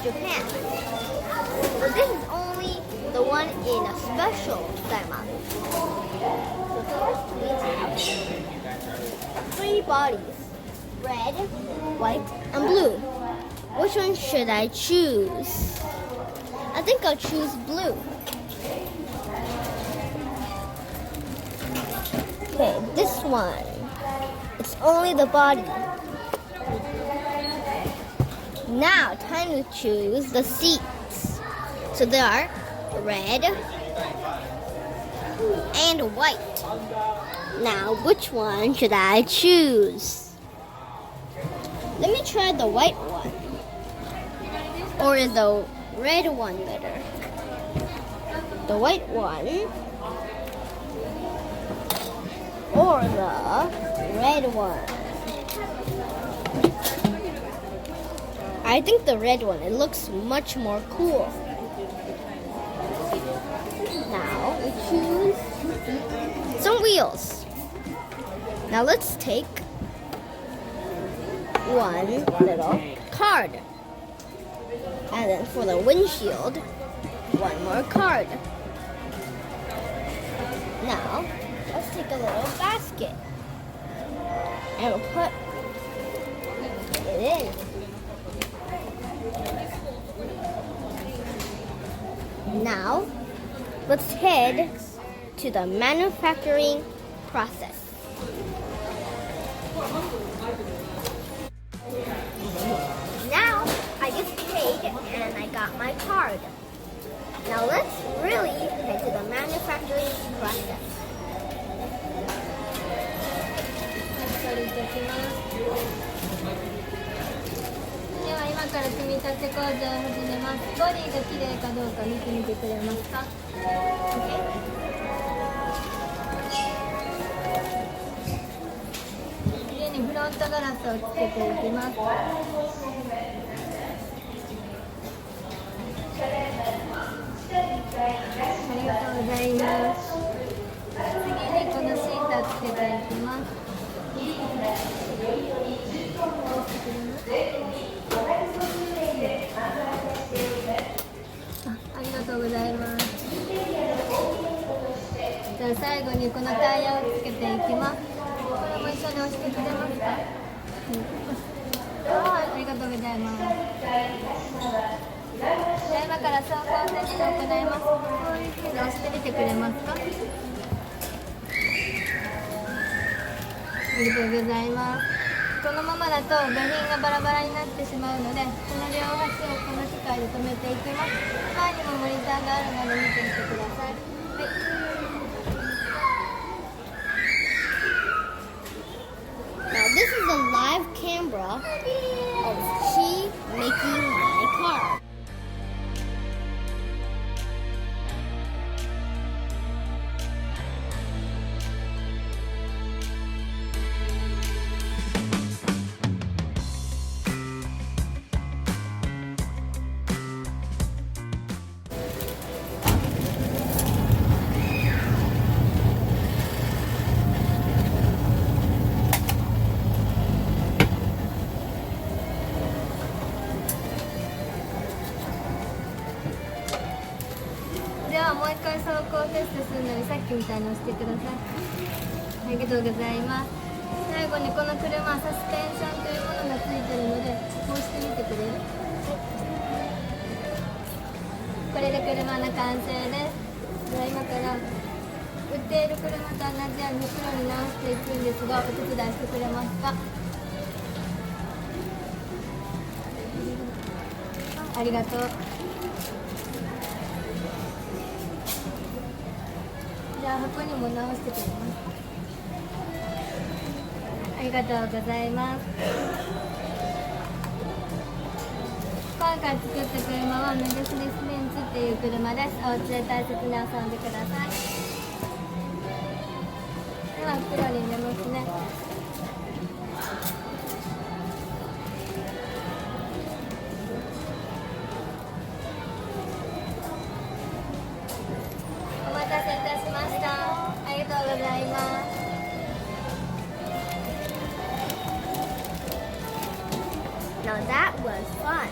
Japan. But this is only the one in a special Daimaru. So first we have 3 bodies. Red, white, and blue. Which one should I choose? I think I'll choose blue. Okay, this one. It's only the body. Now, time to choose the seats. So there are red and white. Now, which one should I choose? Let me try the white one. Or is the red one better? The white one or the red one? I think the red one. It looks much more cool. Now we choose some wheels. Now let's take one little card. And then for the windshield, one more card. Now, let's take a little basket. And we'll put it in. Now, let's head to the manufacturing process. Now, I just paid and I got my card. Now let's really head to the manufacturing process. では今から組み立て工場を始めます。ボディが綺麗かどうか見てみてくれますか？ 次にフロントガラスをつけていきます。ありがとうございます。次にこのシートをつけていきます。ありがとうございます。じゃあ最後にこのタイヤをつけていきます。これも一緒に押してくれますか？ありがとうございます。じゃあ今から走行テストを行います。こういう風に押してみてくれますか？ありがとうございます。このままだと部品がバラバラになってしまうので、この両端をこの機械で留めていきます。前にもモニターがあるので見てみてください。はい。Now this is a live camera of she making my car.もう一回走行テストするのにさっきみたいに押してください。ありがとうございます。最後にこの車はサスペンションというものがついてるので押してみてくれる？これで車の完成です。では今から売っている車と同じように白に直していくんですが、お手伝いしてくれますか？ありがとう。じゃあ箱にも直してくれます。ありがとうございます。今回作った車はメルセデス・ベンツっていう車です。お家で大切に遊んでください。では袋に入れますね。お待たせいたしました。ありがとうございます。Now that was fun.